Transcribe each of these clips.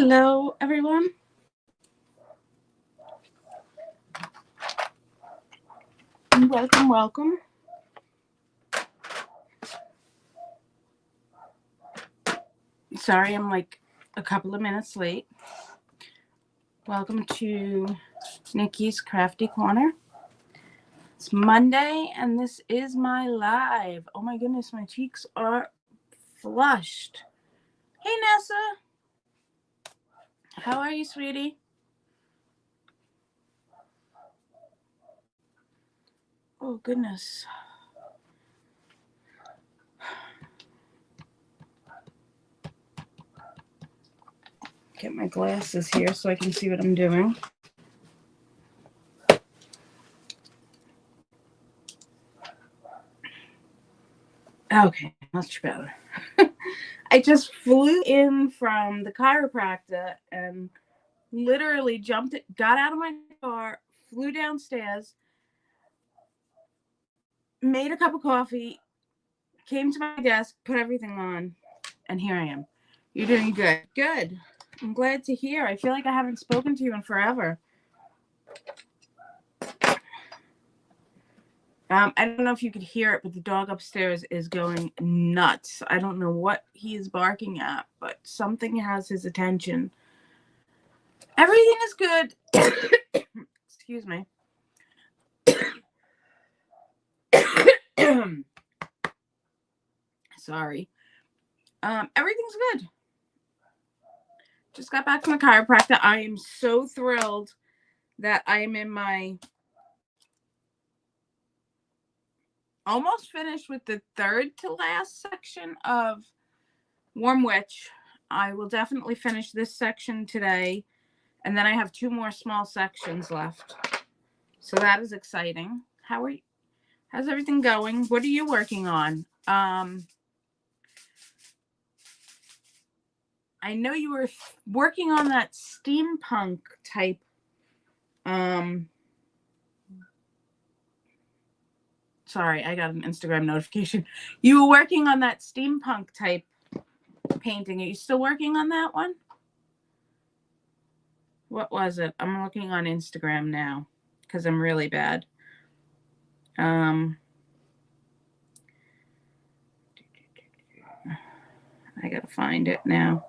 Hello, everyone. Welcome, welcome. Sorry, I'm like a couple of minutes late. Welcome to Nikki's Crafty Corner. It's Monday, and this is my live. Oh my goodness, my cheeks are flushed. Hey, Nessa. How are you, sweetie? Oh, goodness. Get my glasses here so I can see what I'm doing. Okay, much better. I just flew in from the chiropractor and literally got out of my car, flew downstairs, made a cup of coffee, came to my desk, put everything on, and here I am. You're doing good. Good. I'm glad to hear. I feel like I haven't spoken to you in forever. I don't know if you could hear it, but the dog upstairs is going nuts. I don't know what he is barking at, but something has his attention. Everything is good. Excuse me. Sorry. Everything's good. Just got back from the chiropractor. I am so thrilled that I am in my almost finished with the third to last section of Warm Witch. I will definitely finish this section today, and then I have 2 more small sections left. So that is exciting. How's everything going? What are you working on? I know you were working on that steampunk type. Sorry, I got an Instagram notification. You were working on that steampunk type painting. Are you still working on that one? What was it? I'm looking on Instagram now because I'm really bad. I gotta find it now.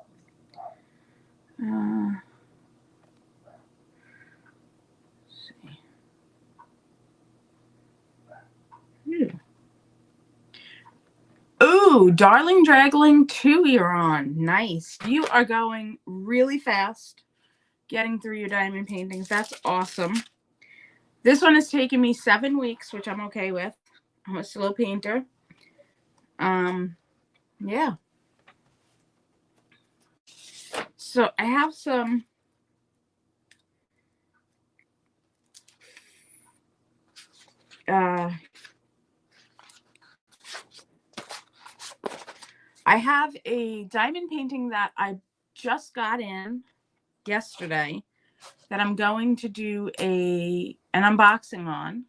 Ooh, Darling Dragling 2 you're on. Nice. You are going really fast getting through your diamond paintings. That's awesome. This one has taken me 7 weeks, which I'm okay with. I'm a slow painter. Yeah. So I have some I have a diamond painting that I just got in yesterday that I'm going to do an unboxing on.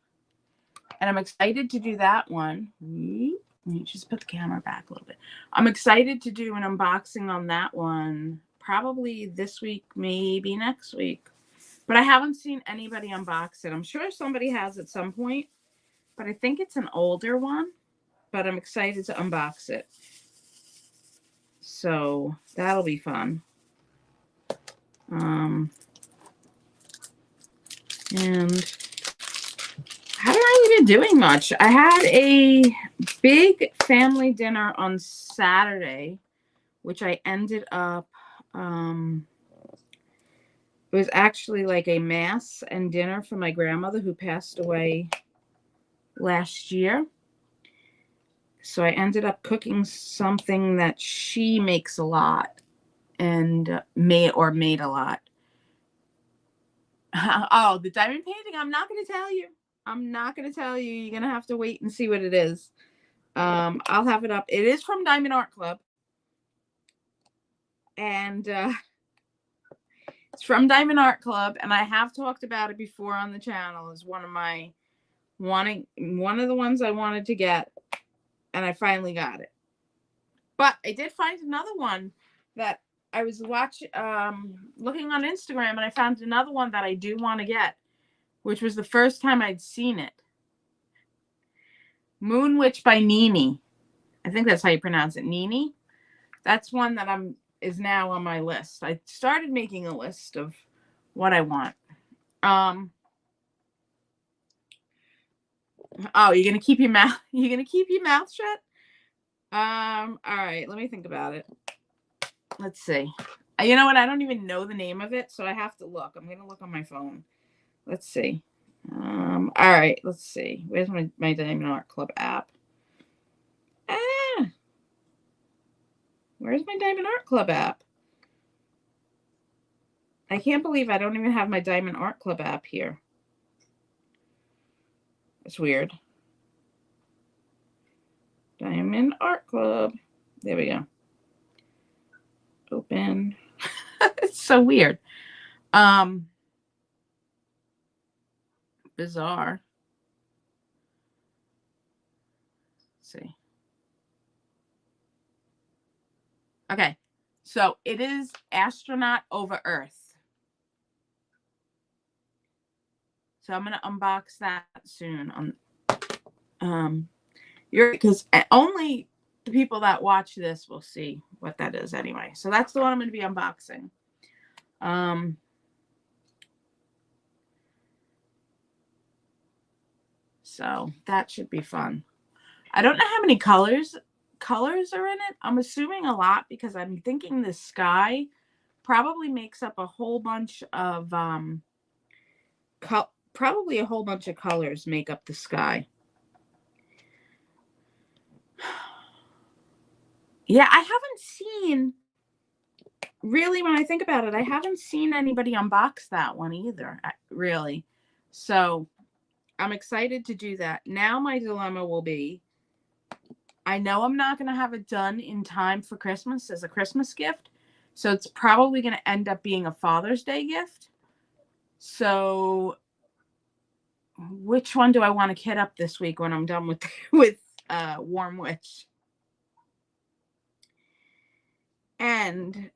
And I'm excited to do that one. Let me just put the camera back a little bit. I'm excited to do an unboxing on that one probably this week, maybe next week. But I haven't seen anybody unbox it. I'm sure somebody has at some point, but I think it's an older one. But I'm excited to unbox it. So that'll be fun. And I haven't really been doing much. I had a big family dinner on Saturday, which I ended up, it was actually like a mass and dinner for my grandmother who passed away last year. So I ended up cooking something that she makes a lot and made a lot. Oh, the diamond painting, I'm not going to tell you. You're going to have to wait and see what it is. I'll have it up. It is from Diamond Art Club. And it's from Diamond Art Club. And I have talked about it before on the channel as one of the ones I wanted to get. And I finally got it. But I did find another one that I was looking on Instagram, and I found another one that I do want to get, which was the first time I'd seen it. Moon Witch by Nini. I think that's how you pronounce it, Nini. That's one that is now on my list. I started making a list of what I want. Oh, you're gonna keep your mouth. You're gonna keep your mouth shut. All right. Let me think about it. Let's see. You know what? I don't even know the name of it, so I have to look. I'm gonna look on my phone. Let's see. All right. Let's see. Where's my Diamond Art Club app? Where's my Diamond Art Club app? I can't believe I don't even have my Diamond Art Club app here. It's weird. Diamond Art Club. There we go. Open. It's so weird. Bizarre. Let's see. Okay. So it is Astronaut Over Earth. So I'm gonna unbox that soon. Because only the people that watch this will see what that is anyway. So that's the one I'm gonna be unboxing. So that should be fun. I don't know how many colors are in it. I'm assuming a lot because I'm thinking the sky probably makes up a whole bunch of probably a whole bunch of colors make up the sky. Yeah, I haven't seen, really, when I think about it, I haven't seen anybody unbox that one either, really. So I'm excited to do that. Now my dilemma will be, I know I'm not going to have it done in time for Christmas as a Christmas gift. So it's probably going to end up being a Father's Day gift. So which one do I want to kit up this week when I'm done with Warm Witch? And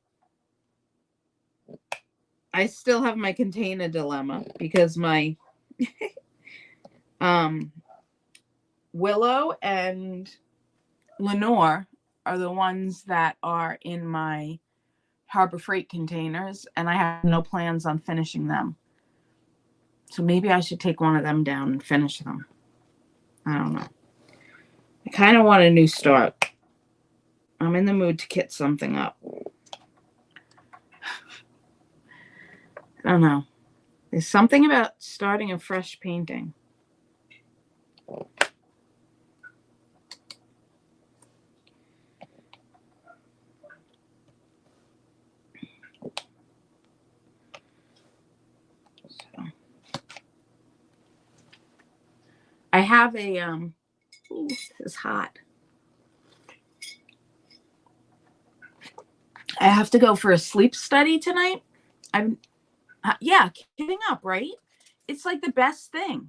I still have my container dilemma because my Willow and Lenore are the ones that are in my Harbor Freight containers, and I have no plans on finishing them. So maybe I should take one of them down and finish them. I don't know. I kind of want a new start. I'm in the mood to kit something up. I don't know. There's something about starting a fresh painting. So I have a ooh, it's hot. I have to go for a sleep study tonight. Yeah, kidding up, right? It's like the best thing.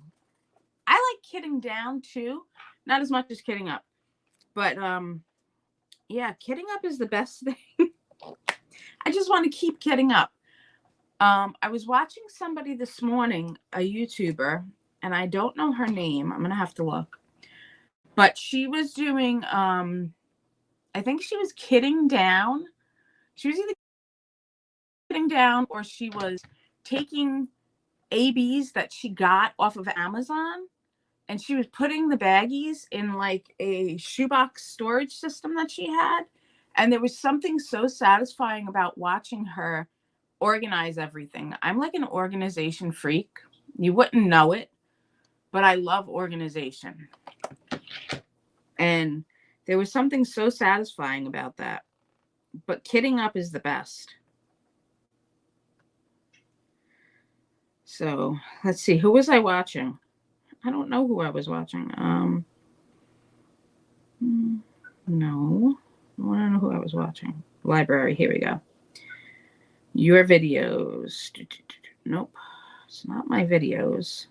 I like kidding down too, not as much as kidding up, but yeah, kidding up is the best thing. I just want to keep kidding up. I was watching somebody this morning, a YouTuber, and I don't know her name. I'm gonna have to look, but she was doing I think she was kidding down. She was either kidding down or she was taking ABs that she got off of Amazon, and she was putting the baggies in like a shoebox storage system that she had. And there was something so satisfying about watching her organize everything. I'm like an organization freak. You wouldn't know it, but I love organization. And there was something so satisfying about that. But kidding up is the best. So let's see. Who was I watching? I don't know who I was watching. No. I want to know who I was watching. Library. Here we go. Your videos. Nope. It's not my videos.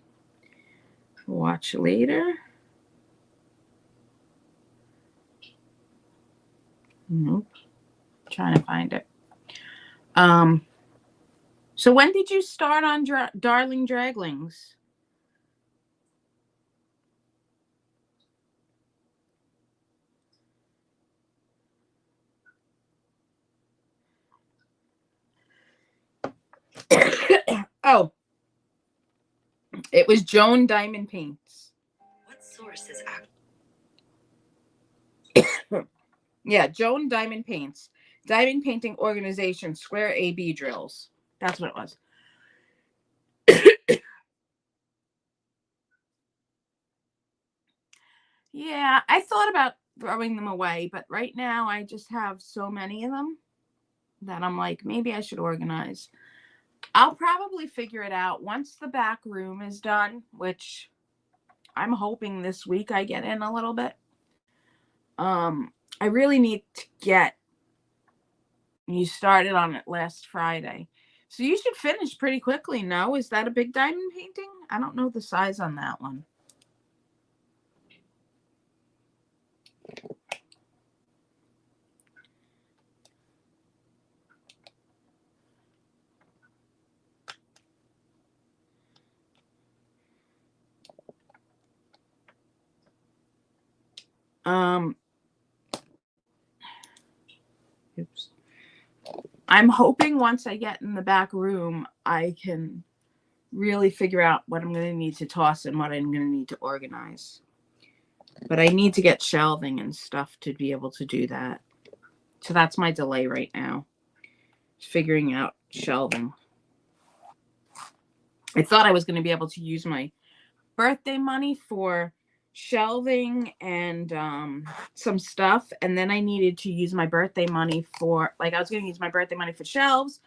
Watch later. Nope. Trying to find it. So when did you start on Darling Draglings? Oh, it was Joan Diamond Paints. What source is Yeah, Joan Diamond Paints. Diamond Painting Organization, Square AB Drills. That's what it was. Yeah, I thought about throwing them away, but right now I just have so many of them that I'm like, maybe I should organize. I'll probably figure it out once the back room is done, which I'm hoping this week I get in a little bit. I really need to get, you started on it last Friday. So you should finish pretty quickly, no? Is that a big diamond painting? I don't know the size on that one. Oops. I'm hoping once I get in the back room, I can really figure out what I'm going to need to toss and what I'm going to need to organize. But I need to get shelving and stuff to be able to do that. So that's my delay right now. Figuring out shelving. I thought I was going to be able to use my birthday money for shelving and some stuff. And then I needed to use my birthday money for, like, I was going to use my birthday money for shelves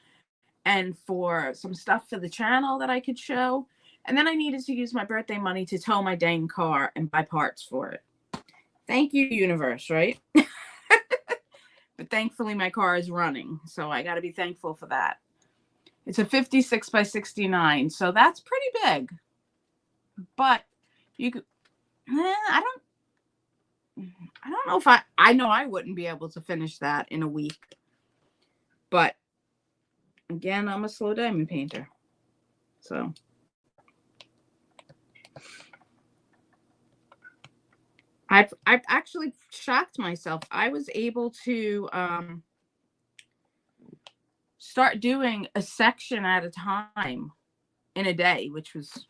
and for some stuff for the channel that I could show. And then I needed to use my birthday money to tow my dang car and buy parts for it. Thank you, universe, right? But thankfully my car is running, so I got to be thankful for that. It's a 56 by 69, so that's pretty big. But you could, I don't know if I know I wouldn't be able to finish that in a week. But again, I'm a slow diamond painter. So I've actually shocked myself. I was able to start doing a section at a time in a day, which was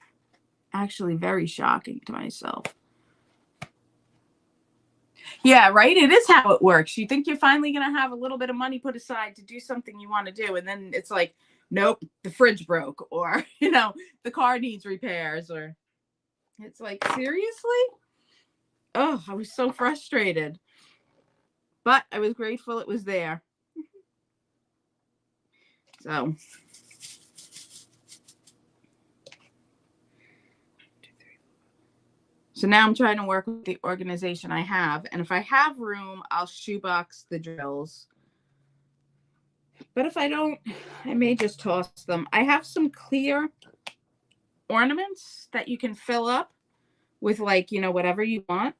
actually very shocking to myself. Yeah, right? It is how it works. You think you're finally going to have a little bit of money put aside to do something you want to do. And then it's like, nope, the fridge broke, or, you know, the car needs repairs, or it's like, seriously? Oh, I was so frustrated. But I was grateful it was there. So now I'm trying to work with the organization I have. And if I have room, I'll shoebox the drills. But if I don't, I may just toss them. I have some clear ornaments that you can fill up with, like, you know, whatever you want.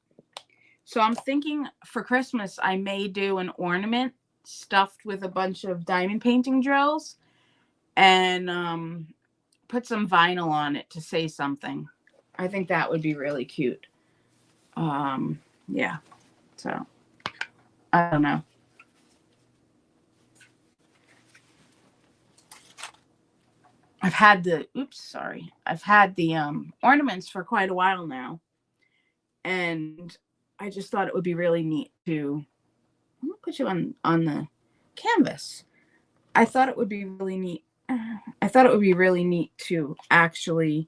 So I'm thinking for Christmas, I may do an ornament stuffed with a bunch of diamond painting drills and put some vinyl on it to say something. I think that would be really cute. Yeah. So I don't know. I've had the ornaments for quite a while now. And I just thought it would be really neat to, I'm gonna put you on the canvas. I thought it would be really neat. I thought it would be really neat to actually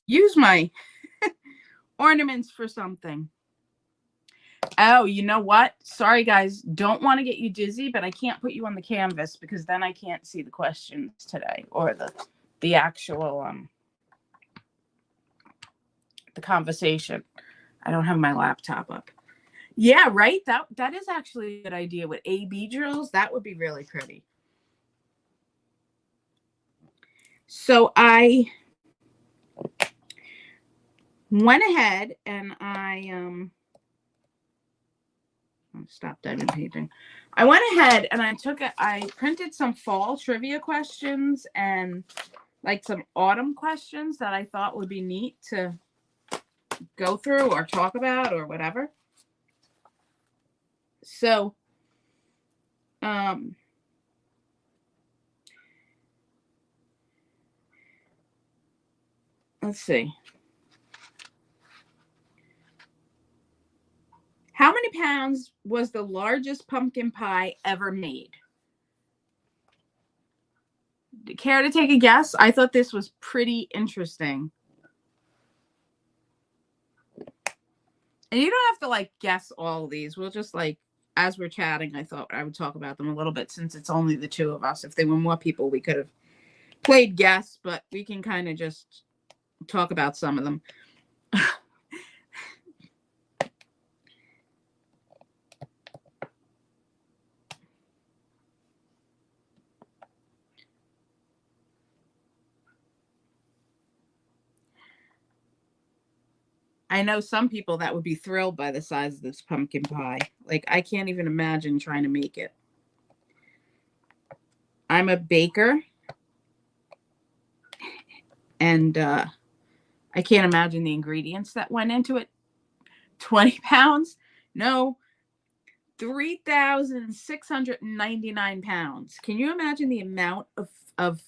use my ornaments for something. Oh, you know what? Sorry, guys. Don't want to get you dizzy, but I can't put you on the canvas because then I can't see the questions today, or the actual the conversation. I don't have my laptop up. Yeah, right? That is actually a good idea with AB drills. That would be really pretty. So I went ahead and I stop diamond painting. I went ahead and I printed some fall trivia questions and like some autumn questions that I thought would be neat to go through or talk about or whatever. So, let's see. How many pounds was the largest pumpkin pie ever made? Care to take a guess? I thought this was pretty interesting. And you don't have to like guess all of these. We'll just like, as we're chatting, I thought I would talk about them a little bit since it's only the two of us. If there were more people, we could have played guess, but we can kind of just talk about some of them. I know some people that would be thrilled by the size of this pumpkin pie. Like, I can't even imagine trying to make it. I'm a baker. And I can't imagine the ingredients that went into it. 20 pounds? No. 3,699 pounds. Can you imagine the amount of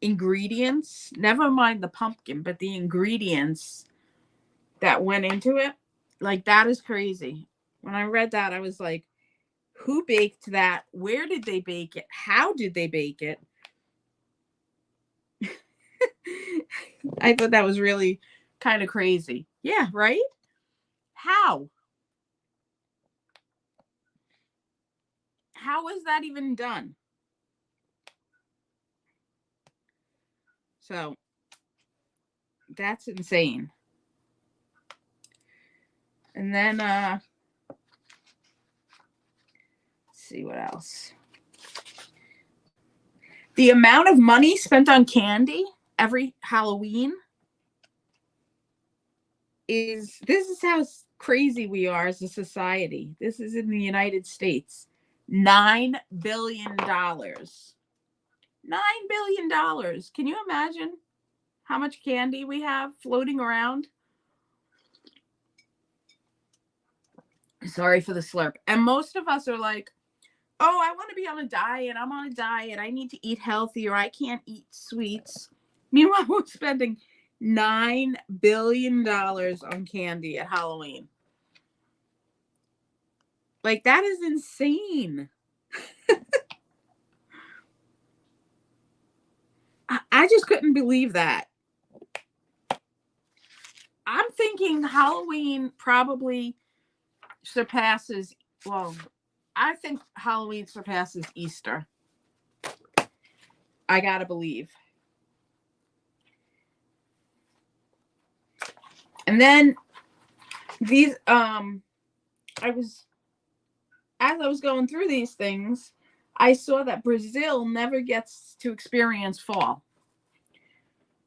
ingredients? Never mind the pumpkin, but the ingredients that went into it. Like, that is crazy. When I read that, I was like, who baked that? Where did they bake it? How did they bake it? I thought that was really kind of crazy. Yeah, right? How? How was that even done? So that's insane. And then let's see what else. The amount of money spent on candy every Halloween this is how crazy we are as a society. This is in the United States. $9 billion. $9 billion. Can you imagine how much candy we have floating around? Sorry for the slurp. And most of us are like, oh, I want to be on a diet. I'm on a diet. I need to eat healthy or I can't eat sweets. Meanwhile, we're spending $9 billion on candy at Halloween. Like, that is insane. I just couldn't believe that. I'm thinking Halloween probably surpasses, well, I think Halloween surpasses Easter. I gotta believe. And then these, as I was going through these things, I saw that Brazil never gets to experience fall.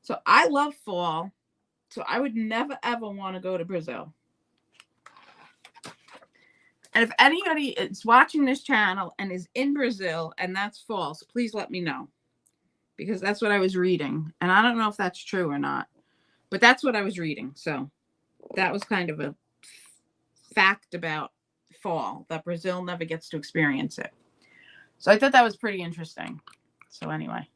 So I love fall. So I would never, ever want to go to Brazil. And if anybody is watching this channel and is in Brazil and that's false, please let me know. Because that's what I was reading. And I don't know if that's true or not. But that's what I was reading. So that was kind of a fact about fall, that Brazil never gets to experience it. So I thought that was pretty interesting. So anyway.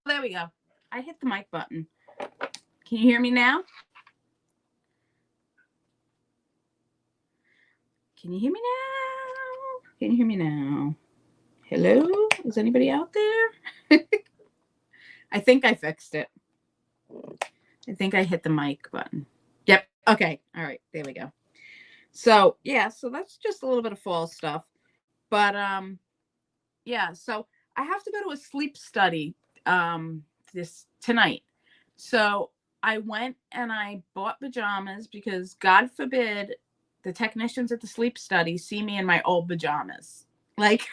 There we go. I hit the mic button. Can you hear me now? Can you hear me now? Can you hear me now? Hello? Is anybody out there? I think I fixed it. I think I hit the mic button. Yep. Okay. All right. There we go. So yeah, so that's just a little bit of fall stuff. But yeah, so I have to go to a sleep study this tonight. So I went and I bought pajamas because God forbid the technicians at the sleep study see me in my old pajamas. Like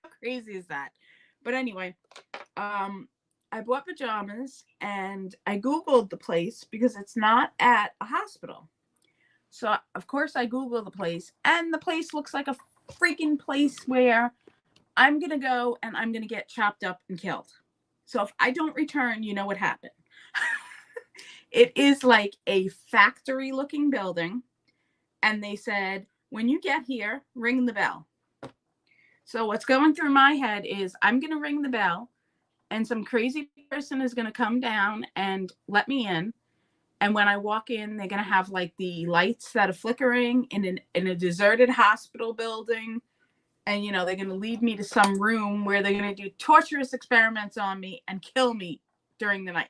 how crazy is that? But anyway, I bought pajamas and I Googled the place because it's not at a hospital. So, of course, I Googled the place, and the place looks like a freaking place where I'm going to go and I'm going to get chopped up and killed. So, if I don't return, you know what happened. It is like a factory looking building. And they said, when you get here, ring the bell. So, what's going through my head is I'm going to ring the bell, and some crazy person is going to come down and let me in. And when I walk in, they're going to have like the lights that are flickering in a deserted hospital building. And, you know, they're going to lead me to some room where they're going to do torturous experiments on me and kill me during the night.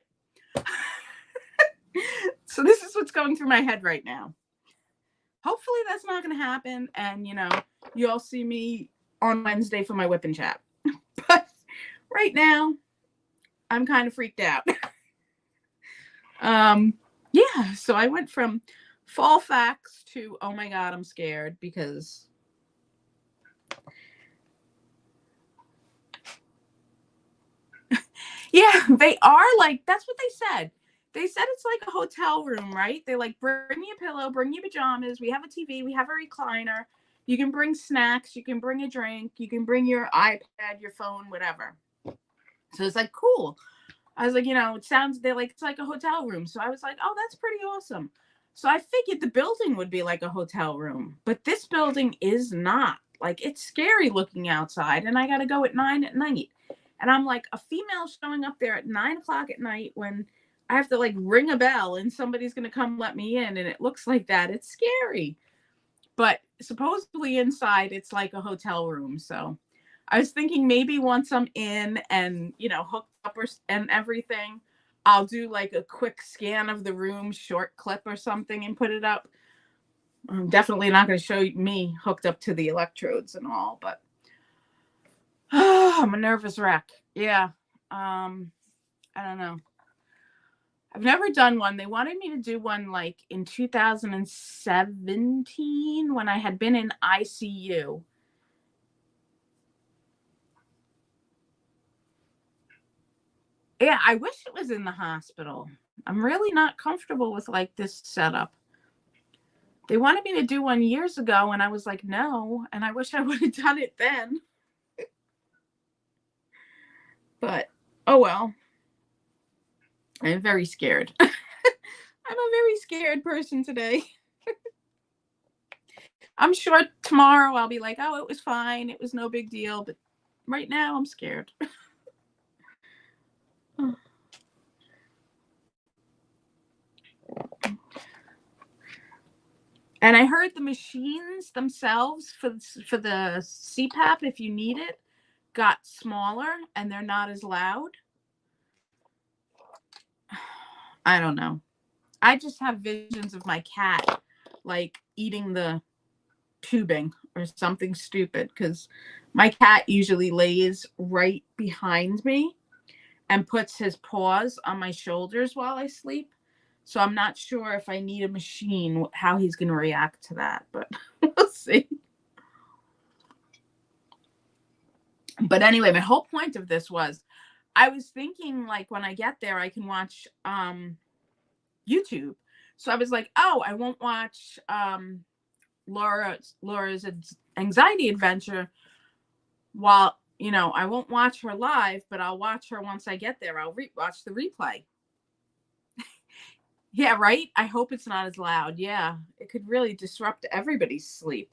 So this is what's going through my head right now. Hopefully that's not going to happen. And, you know, you'll see me on Wednesday for my whip and chat. But right now, I'm kind of freaked out. Yeah, so I went from fall facts to, oh my God, I'm scared because yeah, they are like, that's what they said. They said it's like a hotel room, right? They like, bring me a pillow, bring your pajamas. We have a TV, we have a recliner. You can bring snacks, you can bring a drink, you can bring your iPad, your phone, whatever. So it's like, cool. I was like, you know, they're like, it's like a hotel room. So I was like, oh, that's pretty awesome. So I figured the building would be like a hotel room, but this building is not. Like, it's scary looking outside, and I got to go at 9 at night. And I'm like, a female showing up there at 9 o'clock at night when I have to like ring a bell and somebody's going to come let me in, and it looks like that. It's scary. But supposedly inside, it's like a hotel room. So I was thinking maybe once I'm in and, you know, hooked up and everything, I'll do like a quick scan of the room, short clip or something, and put it up. I'm definitely not going to show me hooked up to the electrodes and all, but I'm a nervous wreck. Yeah. I don't know. I've never done one. They wanted me to do one like in 2017 when I had been in ICU. Yeah, I wish it was in the hospital. I'm really not comfortable with like this setup. They wanted me to do one years ago, and I was like, no. And I wish I would have done it then. But, oh well. I'm very scared. I'm a very scared person today. I'm sure tomorrow I'll be like, oh, it was fine. It was no big deal. But right now I'm scared. And I heard the machines themselves for the CPAP, if you need it, got smaller and they're not as loud. I don't know. I just have visions of my cat like eating the tubing or something stupid, because my cat usually lays right behind me and puts his paws on my shoulders while I sleep. So I'm not sure if I need a machine, how he's going to react to that, but we'll see. But anyway, my whole point of this was I was thinking like when I get there, I can watch YouTube. So I was like, oh, I won't watch Laura's anxiety adventure while, you know, I won't watch her live, but I'll watch her once I get there. I'll watch the replay. Yeah, right? I hope it's not as loud. Yeah, it could really disrupt everybody's sleep.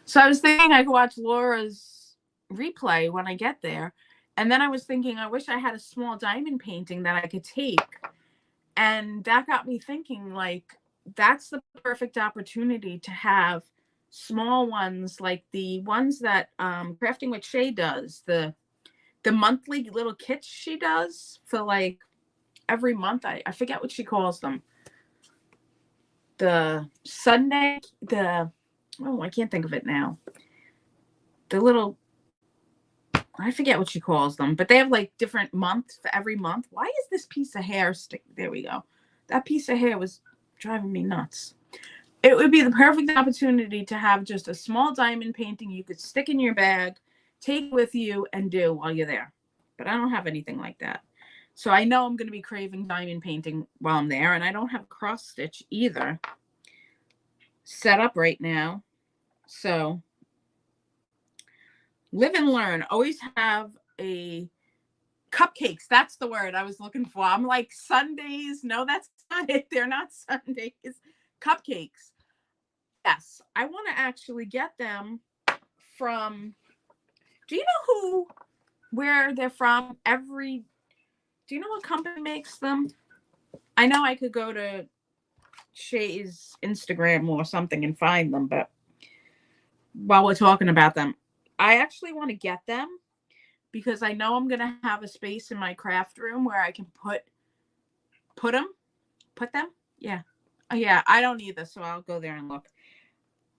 So I was thinking I could watch Laura's replay when I get there. And then I was thinking, I wish I had a small diamond painting that I could take. And that got me thinking, like, that's the perfect opportunity to have small ones, like the ones that Crafting with Shay does, the the monthly little kits she does for like every month. I forget what she calls them. The Sunday, I can't think of it now. The little, I forget what she calls them, but they have like different months for every month. Why is this piece of hair stick? There we go. That piece of hair was driving me nuts. It would be the perfect opportunity to have just a small diamond painting you could stick in your bag, take with you, and do while you're there. But I don't have anything like that. So I know I'm going to be craving diamond painting while I'm there, and I don't have cross stitch either set up right now. So live and learn. Always have a cupcakes. That's the word I was looking for. I'm like, Sundays. No, that's not it. They're not Sundays. Cupcakes. Yes, I want to actually get them from, do you know where they're from? Do you know what company makes them? I know I could go to Shay's Instagram or something and find them, but while we're talking about them, I actually want to get them because I know I'm going to have a space in my craft room where I can put them. Yeah. Yeah, I don't either, so I'll go there and look.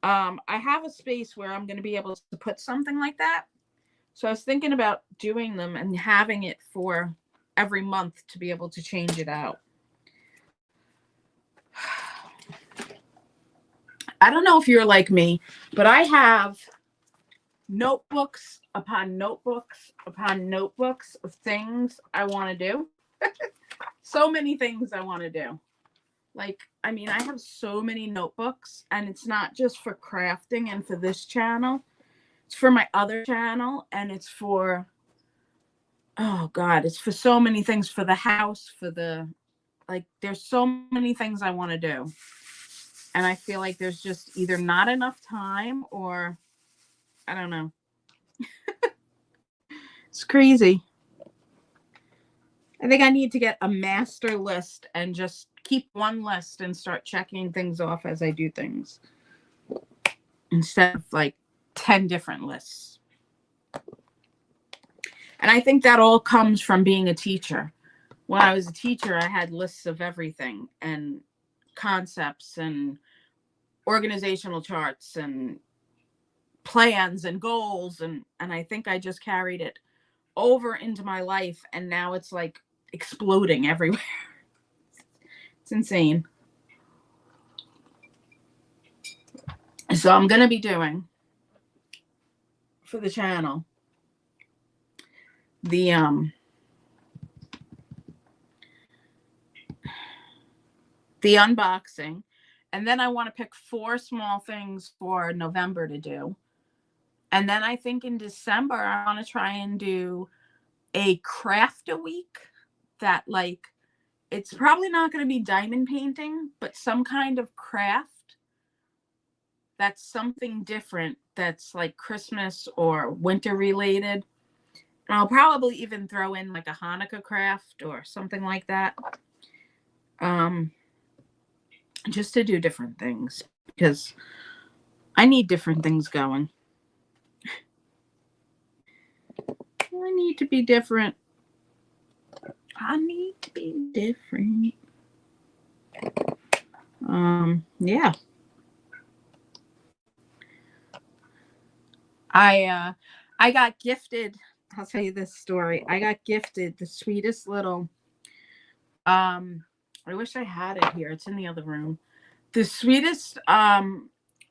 I have a space where I'm going to be able to put something like that. So I was thinking about doing them and having it for every month to be able to change it out. I don't know if you're like me, but I have notebooks upon notebooks upon notebooks of things I want to do. So many things I want to do. Like, I mean, I have so many notebooks, and it's not just for crafting and for this channel. It's for my other channel, and it's for, oh God, it's for so many things, for the house, there's so many things I want to do. And I feel like there's just either not enough time or I don't know. It's crazy. I think I need to get a master list and just keep one list and start checking things off as I do things instead of like 10 different lists. And I think that all comes from being a teacher. When I was a teacher, I had lists of everything and concepts and organizational charts and plans and goals. And I think I just carried it over into my life. And now it's like exploding everywhere. It's insane. So I'm going to be doing for the channel the unboxing, and then I want to pick 4 small things for November to do. And then I think in December I want to try and do a craft a week that, like, it's probably not going to be diamond painting, but some kind of craft that's something different, that's like Christmas or winter related. And I'll probably even throw in like a Hanukkah craft or something like that. Just to do different things because I need different things going. I need to be different. Yeah. I got gifted. I'll tell you this story. I got gifted the sweetest little, I wish I had it here. It's in the other room. The sweetest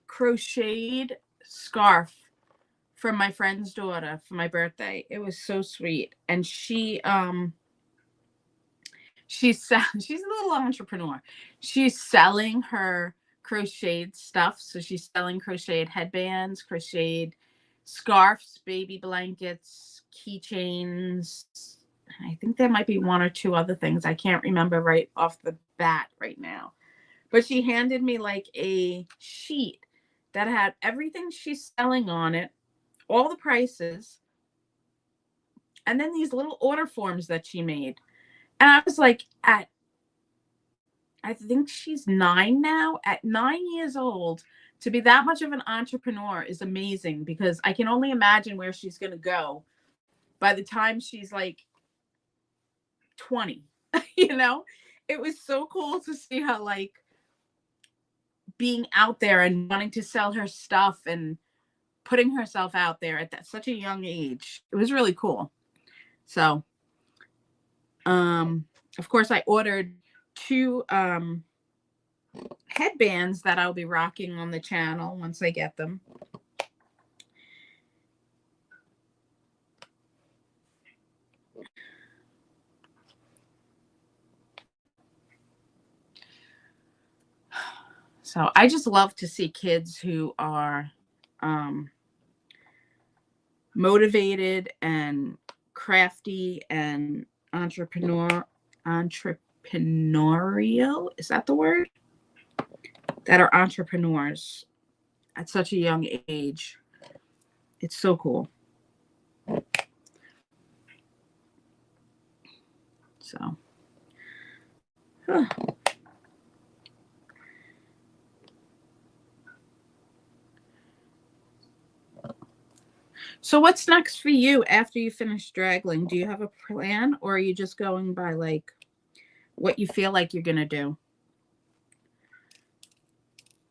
crocheted scarf from my friend's daughter for my birthday. It was so sweet. And she's a little entrepreneur. She's selling her crocheted stuff. So she's selling crocheted headbands, crocheted scarves, baby blankets, keychains. I think there might be 1 or 2 other things. I can't remember right off the bat right now. But she handed me like a sheet that had everything she's selling on it, all the prices, and then these little order forms that she made. And I was like, I think she's 9 now. At 9 years old, to be that much of an entrepreneur is amazing because I can only imagine where she's going to go by the time she's like 20. You know, it was so cool to see her like being out there and wanting to sell her stuff and putting herself out there at such a young age. It was really cool. So, of course, I ordered 2 headbands that I'll be rocking on the channel once I get them. So I just love to see kids who are motivated and crafty and entrepreneurial. Is that the word? That are entrepreneurs at such a young age. It's so cool. So, So what's next for you after you finish straggling? Do you have a plan, or are you just going by like what you feel like you're going to do?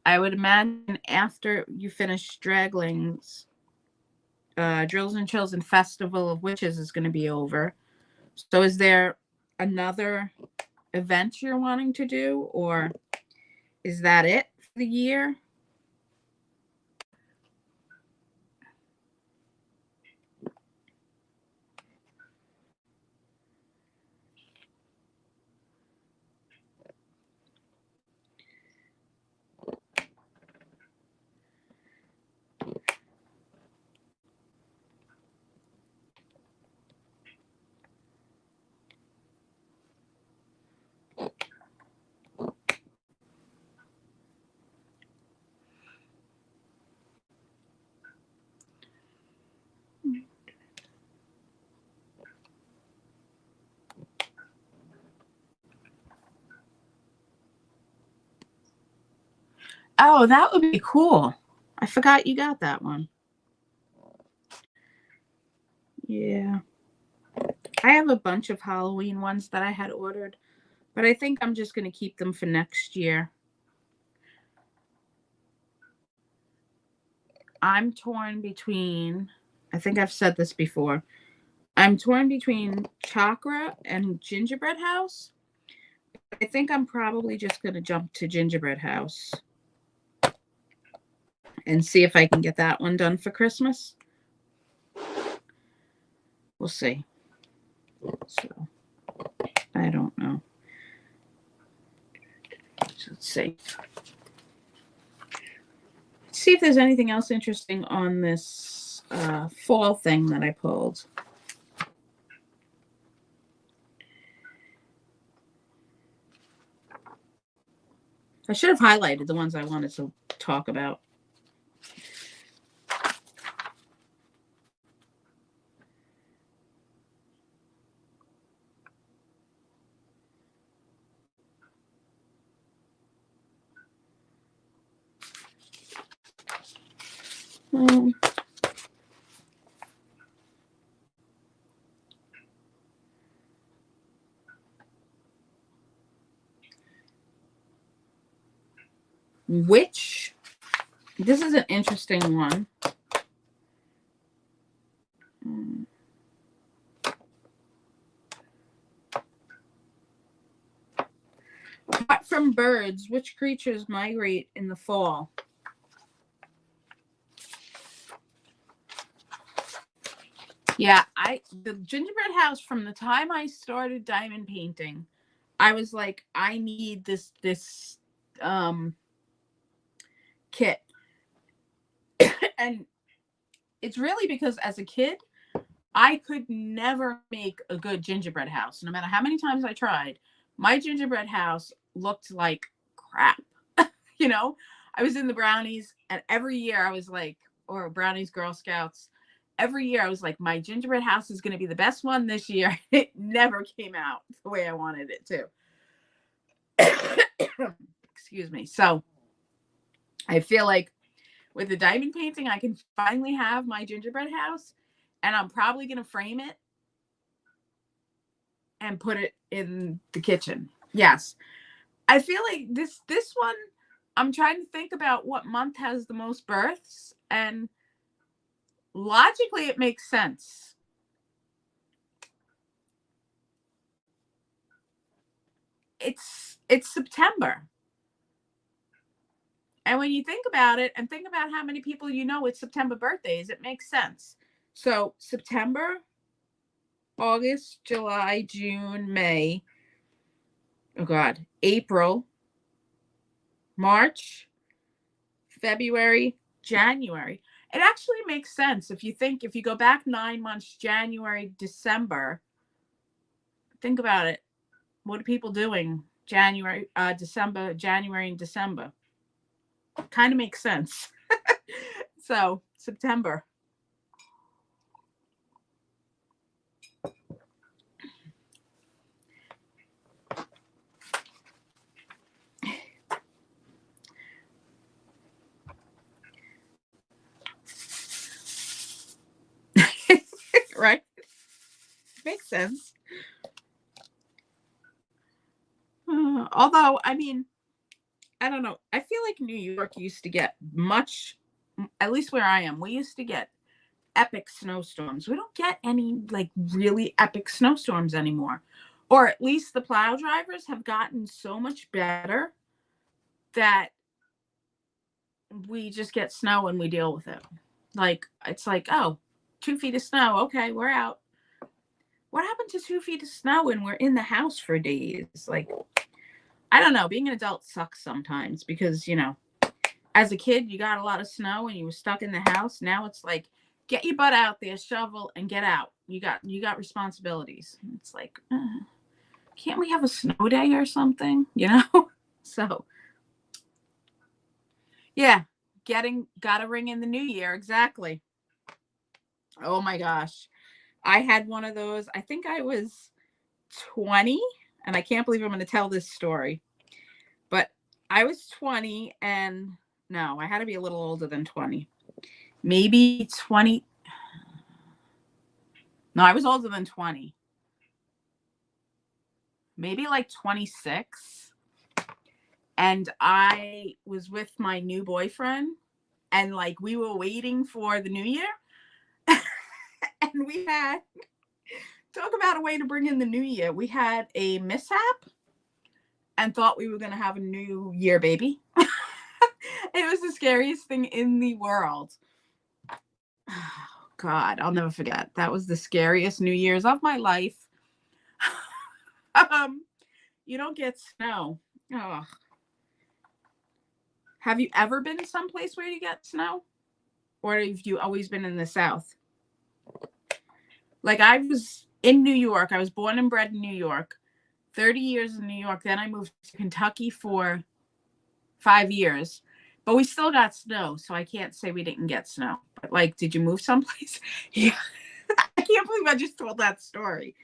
I would imagine after you finish straggling's Drills and Chills and Festival of Witches is going to be over. So is there another event you're wanting to do, or is that it for the year? Oh, that would be cool. I forgot you got that one. Yeah. I have a bunch of Halloween ones that I had ordered, but I think I'm just going to keep them for next year. I'm torn between, I think I've said this before, I'm torn between Chakra and Gingerbread House. I think I'm probably just going to jump to Gingerbread House and see if I can get that one done for Christmas. We'll see. So, I don't know. So let's see. Let's see if there's anything else interesting on this fall thing that I pulled. I should have highlighted the ones I wanted to talk about. Which, this is an interesting one. Apart from birds, which creatures migrate in the fall? Yeah, the gingerbread house, from the time I started diamond painting, I was like, I need this kit. And it's really because as a kid, I could never make a good gingerbread house. No matter how many times I tried, my gingerbread house looked like crap. You know, I was in the brownies, and every year I was like, or brownies, Girl Scouts, every year I was like, my gingerbread house is going to be the best one this year. It never came out the way I wanted it to. Excuse me. So I feel like with the diamond painting, I can finally have my gingerbread house. and I'm probably going to frame it and put it in the kitchen. Yes. I feel like this one, I'm trying to think about what month has the most births, and logically it makes sense. It's September. And when you think about it and think about how many people you know with September birthdays, it makes sense. So September, August, July, June, May, oh God, April, March, February, January. It actually makes sense if you go back 9 months, January, December, think about it. What are people doing January, December, January, and December? Kind of makes sense. So September. Right? Makes sense. Although, I mean, I don't know. I feel like New York used to get much, at least where I am, we used to get epic snowstorms. We don't get any like really epic snowstorms anymore. Or at least the plow drivers have gotten so much better that we just get snow and we deal with it. Like, it's like, oh, 2 feet of snow. Okay, we're out. What happened to 2 feet of snow and we're in the house for days? Like, I don't know. Being an adult sucks sometimes because, as a kid, you got a lot of snow and you were stuck in the house. Now it's like, get your butt out there, shovel, and get out. You got responsibilities. It's like, can't we have a snow day or something? So, yeah, gotta ring in the new year. Exactly. Oh my gosh. I had one of those. I think I was 20, and I can't believe I'm going to tell this story. But I was 20, and no, I had to be a little older than 20. Maybe 20. No, I was older than 20. Maybe like 26. And I was with my new boyfriend, and like we were waiting for the new year. And we had, talk about a way to bring in the new year. We had a mishap and thought we were going to have a new year baby. It was the scariest thing in the world. Oh, God, I'll never forget. That was the scariest New Year's of my life. You don't get snow. Oh. Have you ever been someplace where you get snow? Or have you always been in the South? Like, I was in New York. I was born and bred in New York. 30 years in New York. Then I moved to Kentucky for 5 years. But we still got snow, so I can't say we didn't get snow. But, like, did you move someplace? Yeah. I can't believe I just told that story.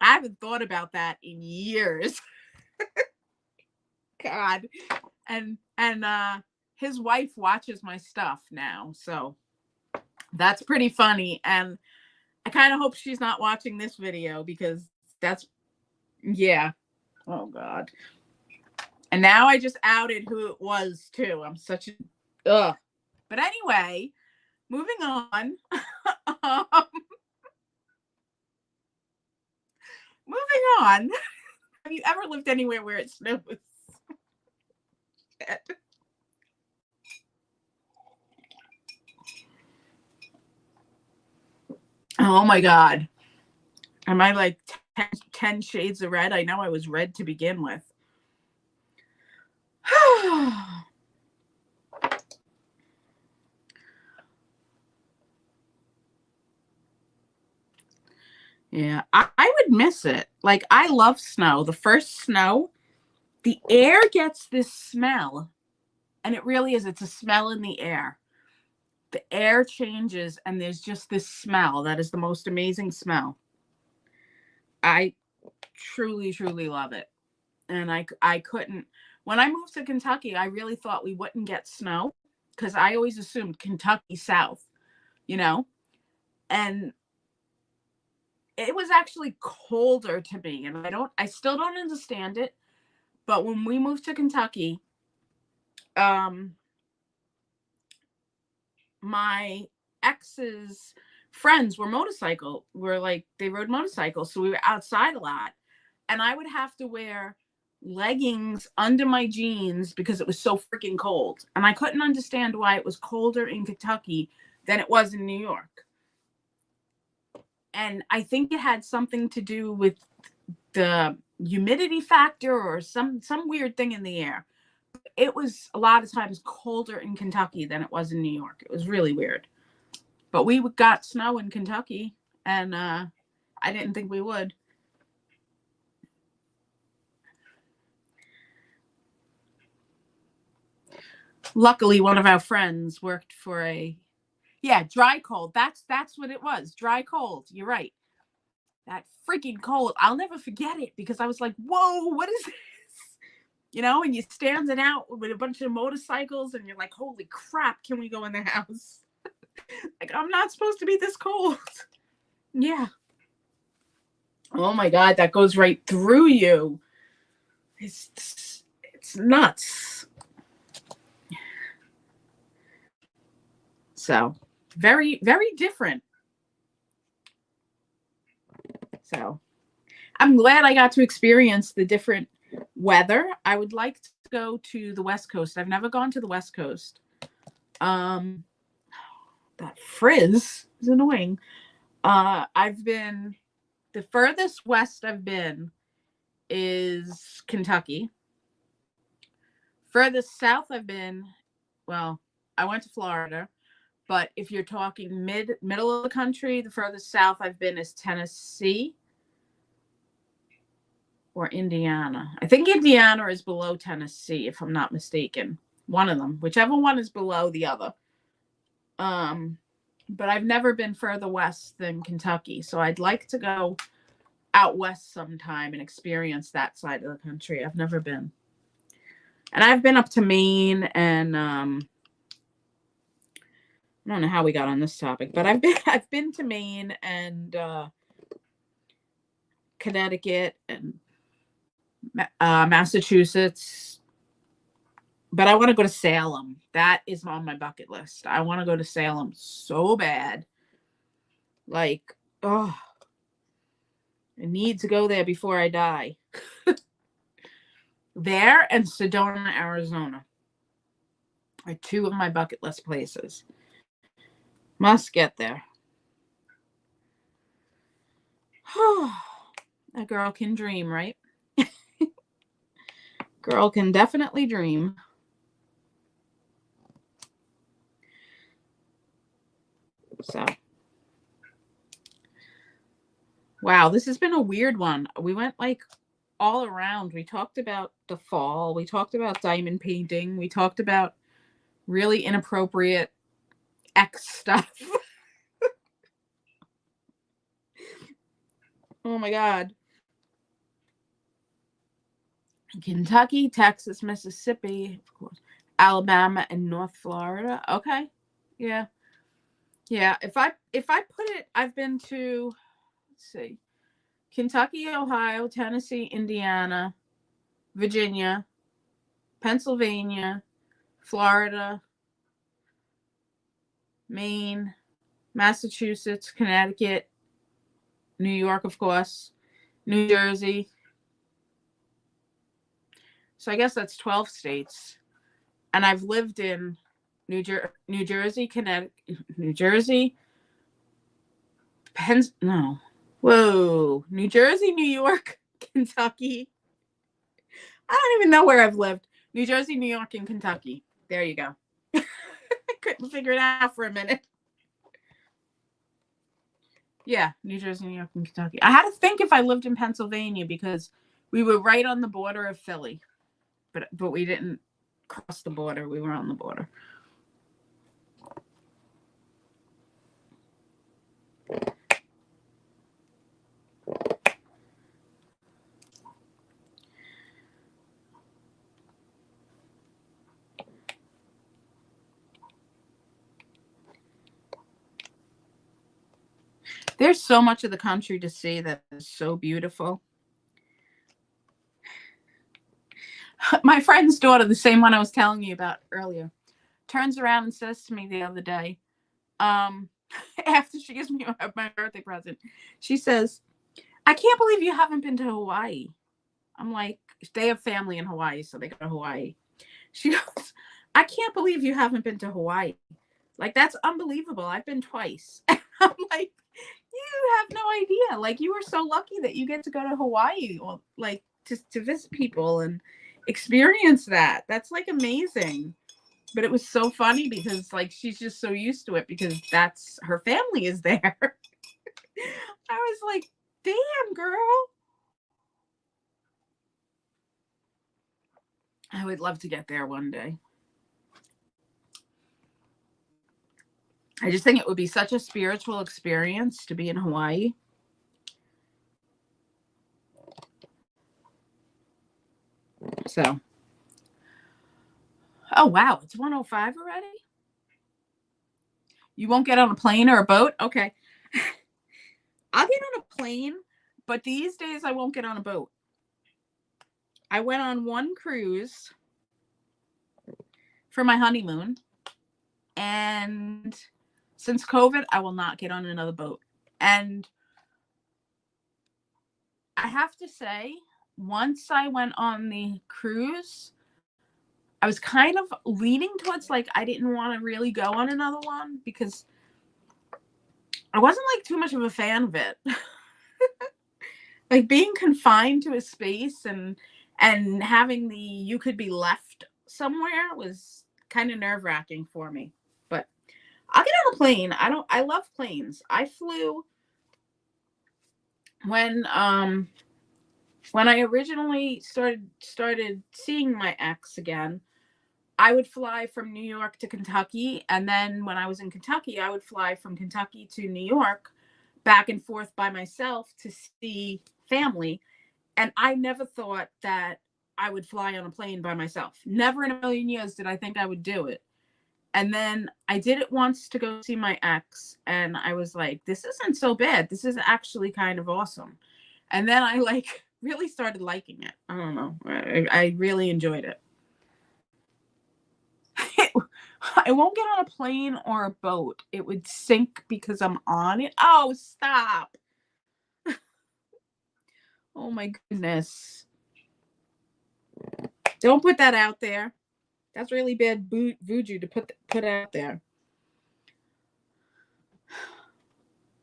I haven't thought about that in years. God. And his wife watches my stuff now, so that's pretty funny. And I kind of hope she's not watching this video because yeah. Oh, God. And now I just outed who it was, too. I'm such a, ugh. But anyway, moving on. Moving on. Have you ever lived anywhere where it snows? Oh, my God. Am I like 10 shades of red? I know I was red to begin with. Yeah, I would miss it. Like, I love snow. The first snow, the air gets this smell. And it really is. It's a smell in the air. The air changes and there's just this smell. That is the most amazing smell. I truly, truly love it. And I couldn't. When I moved to Kentucky, I really thought we wouldn't get snow because I always assumed Kentucky South, And it was actually colder to me, and I still don't understand it. But when we moved to Kentucky, um, my ex's friends were like, they rode motorcycles, so we were outside a lot, and I would have to wear leggings under my jeans because it was so freaking cold, and I couldn't understand why it was colder in Kentucky than it was in New York. And I think it had something to do with the humidity factor or some weird thing in the air. It was a lot of times colder in Kentucky than it was in New York. It was really weird. But we got snow in Kentucky, and I didn't think we would. Luckily, one of our friends worked for dry cold. That's what it was. Dry cold. You're right. That freaking cold. I'll never forget it because I was like, whoa, what is this? And you're standing out with a bunch of motorcycles and you're like, holy crap, can we go in the house? Like, I'm not supposed to be this cold. Yeah. Oh my God, that goes right through you. It's nuts. So, very, very different. So, I'm glad I got to experience the different weather. I would like to go to the West Coast. I've never gone to the West Coast. That frizz is annoying. The furthest west I've been is Kentucky. Furthest south I've been, well, I went to Florida, but if you're talking middle of the country, the furthest south I've been is Tennessee or Indiana. I think Indiana is below Tennessee, if I'm not mistaken. One of them, whichever one is below the other. But I've never been further west than Kentucky, so I'd like to go out west sometime and experience that side of the country. I've never been. And I've been up to Maine, and I don't know how we got on this topic, but I've been to Maine and Connecticut and Massachusetts. But I want to go to Salem. That is on my bucket list. I want to go to Salem so bad. Like, oh, I need to go there before I die. There and Sedona, Arizona are two of my bucket list places. Must get there. A girl can dream, right? Girl can definitely dream. So, wow, this has been a weird one. We went like all around. We talked about the fall. We talked about diamond painting. We talked about really inappropriate X stuff. Oh my God. Kentucky, Texas, Mississippi, of course, Alabama, and North Florida. Okay. Yeah. Yeah. If I put it, I've been to, let's see, Kentucky, Ohio, Tennessee, Indiana, Virginia, Pennsylvania, Florida, Maine, Massachusetts, Connecticut, New York, of course, New Jersey. So I guess that's 12 states. And I've lived in New Jersey, Connecticut, New Jersey, New Jersey, New York, Kentucky. I don't even know where I've lived. New Jersey, New York, and Kentucky. There you go. I couldn't figure it out for a minute. Yeah, New Jersey, New York, and Kentucky. I had to think if I lived in Pennsylvania because we were right on the border of Philly, but we didn't cross the border. We were on the border. There's so much of the country to see that is so beautiful. My friend's daughter, the same one I was telling you about earlier, turns around and says to me the other day, after she gives me my birthday present, she says, I can't believe you haven't been to Hawaii. I'm like, they have family in Hawaii, so they go to Hawaii. She goes, I can't believe you haven't been to Hawaii. Like, that's unbelievable. I've been twice. I'm like, you have no idea. Like, you were so lucky that you get to go to Hawaii, or like to visit people and experience that. That's like amazing. But it was so funny because like she's just so used to it because that's her family is there. I was like, damn, girl. I would love to get there one day. I just think it would be such a spiritual experience to be in Hawaii. So, oh wow, it's 1:05 already? You won't get on a plane or a boat? Okay. I'll get on a plane, but these days I won't get on a boat. I went on one cruise for my honeymoon, and since COVID, I will not get on another boat. And I have to say, once I went on the cruise, I was kind of leaning towards like I didn't want to really go on another one because I wasn't like too much of a fan of it. Like being confined to a space and having the you could be left somewhere was kind of nerve-wracking for me. But I'll get on a plane. I love planes. I flew when I originally started seeing my ex again. I would fly from New York to Kentucky, and then when I was in Kentucky, I would fly from Kentucky to New York back and forth by myself to see family. And I never thought that I would fly on a plane by myself. Never in a million years did I think I would do it. And then I did it once to go see my ex, and I was like, this isn't so bad. This is actually kind of awesome. And then I like really started liking it. I don't know. I really enjoyed it. I won't get on a plane or a boat. It would sink because I'm on it. Oh, stop. Oh my goodness. Don't put that out there. That's really bad voodoo to put out there.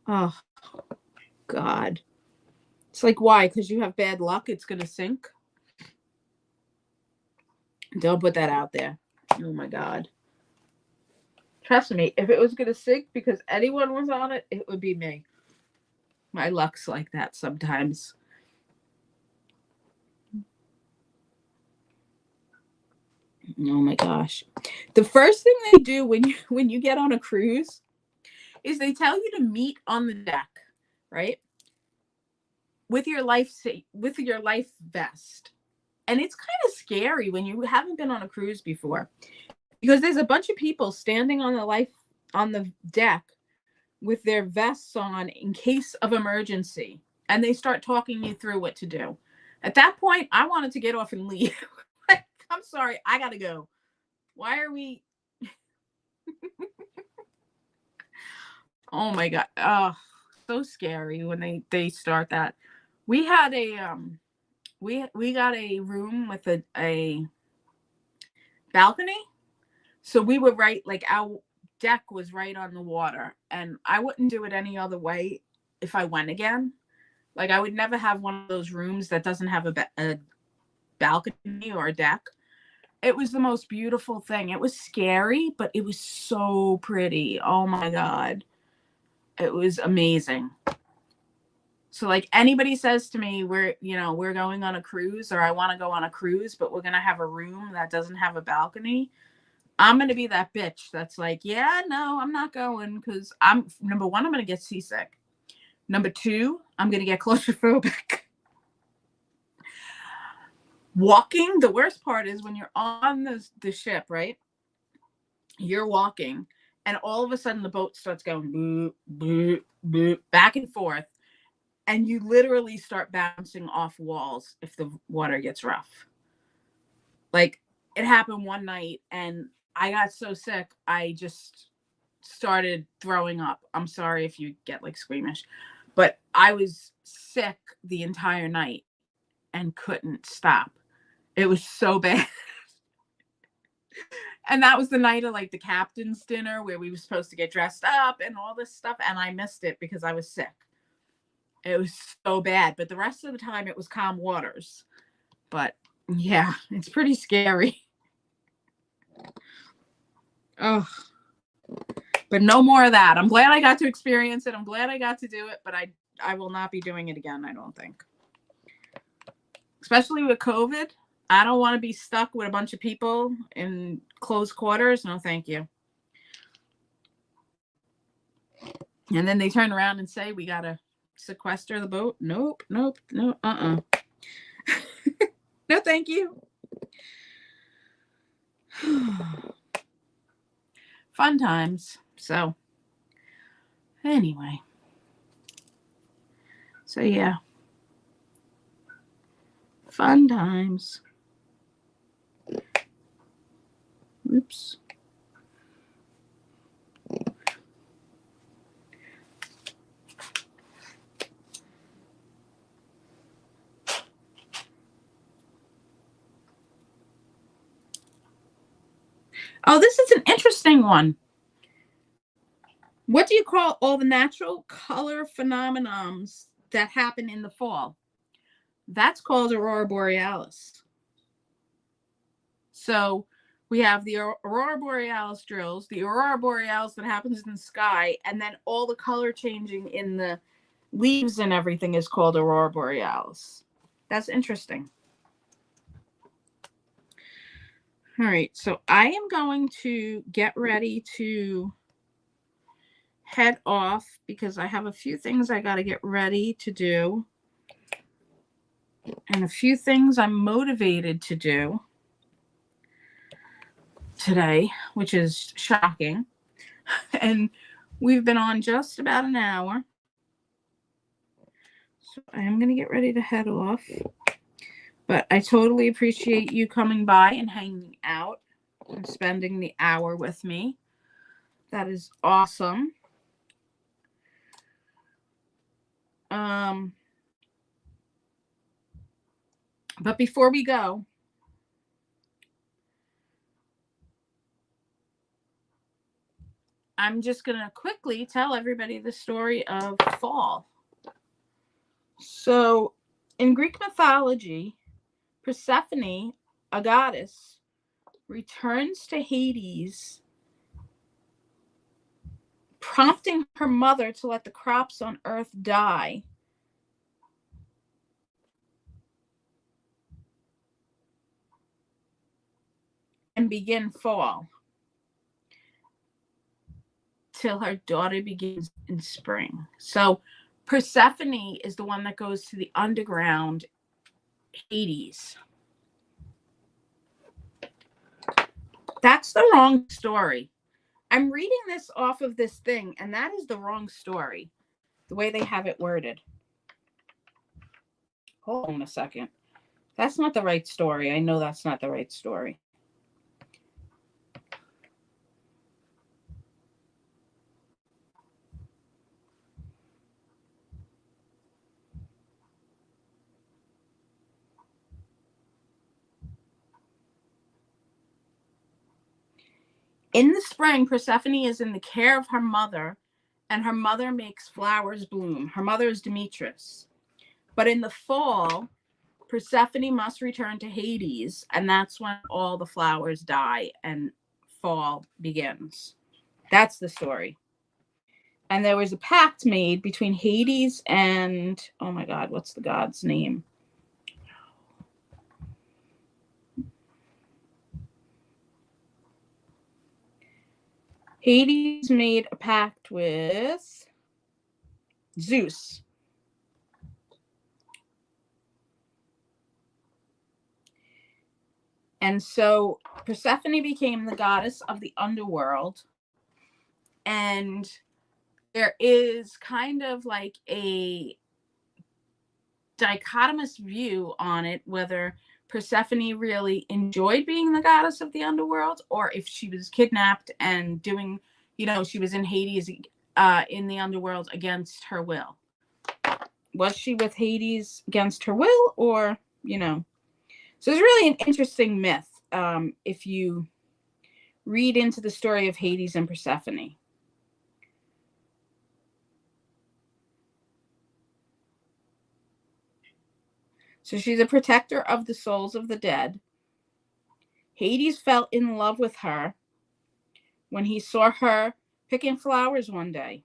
Oh, God. It's like, why? Because you have bad luck, it's going to sink? Don't put that out there. Oh my God. Trust me, if it was going to sink because anyone was on it, it would be me. My luck's like that sometimes. Oh my gosh. The first thing they do when you get on a cruise is they tell you to meet on the deck, right? With your life vest. And it's kind of scary when you haven't been on a cruise before because there's a bunch of people standing on the deck with their vests on in case of emergency, and they start talking you through what to do. At that point, I wanted to get off and leave. I'm sorry, I gotta go. Why are we? Oh my God! Oh, so scary when they start that. We had a we got a room with a balcony, so we were right like our deck was right on the water, and I wouldn't do it any other way if I went again. Like I would never have one of those rooms that doesn't have a balcony or a deck. It was the most beautiful thing. It was scary, but it was so pretty. Oh my God. It was amazing. So like anybody says to me, we're going on a cruise or I want to go on a cruise, but we're going to have a room that doesn't have a balcony. I'm going to be that bitch that's like, yeah, no, I'm not going because number one, I'm going to get seasick. Number two, I'm going to get claustrophobic. Walking, the worst part is when you're on the ship, right? You're walking And all of a sudden the boat starts going boop, boop, boop, back and forth. And you literally start bouncing off walls if the water gets rough. Like, it happened one night and I got so sick, I just started throwing up. I'm sorry if you get like squeamish, but I was sick the entire night and couldn't stop. It was so bad. And that was the night of like the captain's dinner where we were supposed to get dressed up and all this stuff. And I missed it because I was sick. It was so bad. But the rest of the time it was calm waters. But yeah, it's pretty scary. Oh, but no more of that. I'm glad I got to experience it. I'm glad I got to do it, but I will not be doing it again, I don't think. Especially with COVID. I don't want to be stuck with a bunch of people in close quarters. No, thank you. And then they turn around and say, we got to sequester the boat. Nope, nope, no, no, thank you. Fun times. So, anyway. So, yeah. Fun times. Oops. Oh, this is an interesting one. What do you call all the natural color phenomenons that happen in the fall? That's called aurora borealis. So we have the aurora borealis drills, the aurora borealis that happens in the sky, and then all the color changing in the leaves and everything is called aurora borealis. That's interesting. All right, so I am going to get ready to head off because I have a few things I got to get ready to do and a few things I'm motivated to do today, which is shocking. And we've been on just about an hour. So I am going to get ready to head off. But I totally appreciate you coming by and hanging out and spending the hour with me. That is awesome. But before we go, I'm just going to quickly tell everybody the story of fall. So, in Greek mythology, Persephone, a goddess, returns to Hades, prompting her mother to let the crops on earth die. And begin fall till her daughter begins in spring. So Persephone is the one that goes to the underground Hades. That's the wrong story. I'm reading this off of this thing, and that is the wrong story, the way they have it worded. Hold on a second. That's not the right story. I know that's not the right story. In the spring, Persephone is in the care of her mother, and her mother makes flowers bloom. Her mother is Demetrius. But in the fall, Persephone must return to Hades, and that's when all the flowers die and fall begins. That's the story. And there was a pact made between Hades and, oh my God, what's the god's name? Hades made a pact with Zeus. And so Persephone became the goddess of the underworld, And there is kind of like a dichotomous view on it, whether Persephone really enjoyed being the goddess of the underworld, or if she was kidnapped and doing, she was in Hades, in the underworld against her will. Was she with Hades against her will, or, So it's really an interesting myth, if you read into the story of Hades and Persephone. So she's a protector of the souls of the dead. Hades fell in love with her when he saw her picking flowers one day.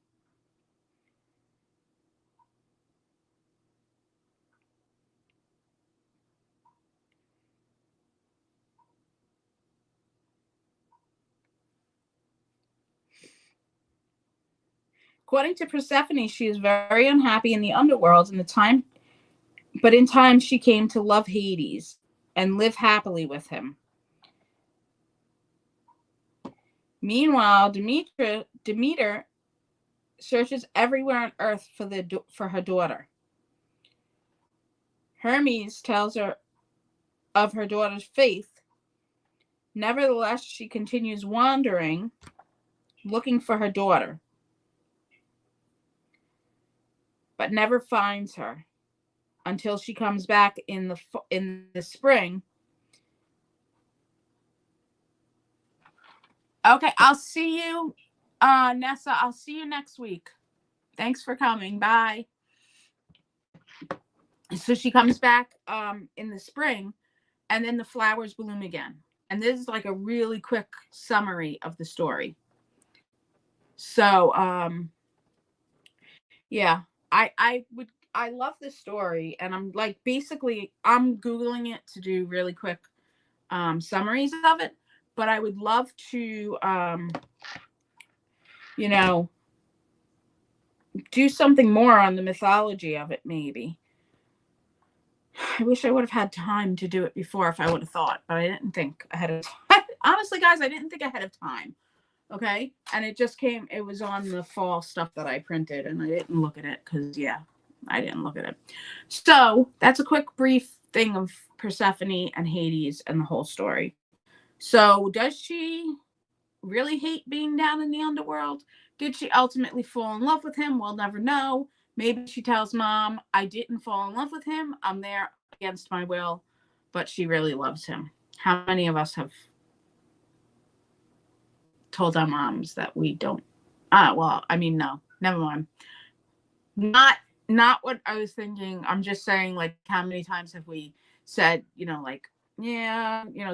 According to Persephone, she is very unhappy in the underworld but in time she came to love Hades and live happily with him. Meanwhile, Demeter searches everywhere on earth for her daughter. Hermes tells her of her daughter's faith. Nevertheless, she continues wandering, looking for her daughter, but never finds her until she comes back in the spring. Okay, I'll see you, Nessa. I'll see you next week. Thanks for coming. Bye. So she comes back in the spring, and then the flowers bloom again. And this is like a really quick summary of the story. So yeah, I love this story, and I'm like, basically I'm Googling it to do really quick summaries of it, but I would love to do something more on the mythology of it, maybe. I wish I would have had time to do it before if I would have thought, but I didn't think ahead of time. Honestly, guys, I didn't think ahead of time. Okay. And it was on the fall stuff that I printed, and I didn't look at it because, I didn't look at it. So that's a quick, brief thing of Persephone and Hades and the whole story. So does she really hate being down in the underworld? Did she ultimately fall in love with him? We'll never know. Maybe she tells mom, I didn't fall in love with him. I'm there against my will, but she really loves him. How many of us have told our moms that we don't? No, never mind. Not what I was thinking. I'm just saying, like, how many times have we said,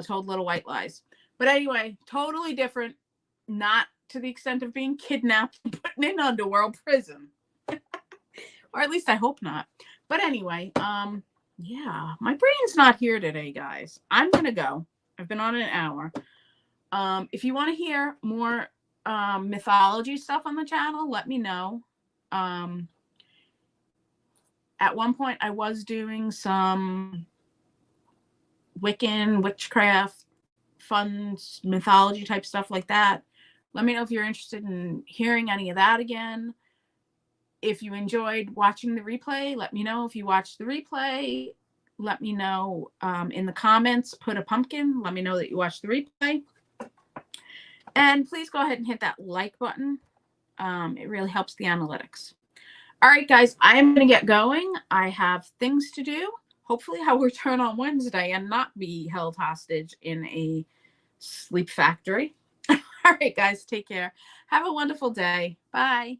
told little white lies. But anyway, totally different. Not to the extent of being kidnapped and put in an underworld prison. Or at least I hope not. But anyway, my brain's not here today, guys. I'm going to go. I've been on an hour. If you want to hear more mythology stuff on the channel, let me know. At one point, I was doing some Wiccan, witchcraft, fun mythology type stuff like that. Let me know if you're interested in hearing any of that again. If you enjoyed watching the replay, let me know. If you watched the replay, let me know in the comments. Put a pumpkin. Let me know that you watched the replay. And please go ahead and hit that like button. It really helps the analytics. All right, guys, I'm going to get going. I have things to do. Hopefully I'll return on Wednesday and not be held hostage in a sleep factory. All right, guys, take care. Have a wonderful day. Bye.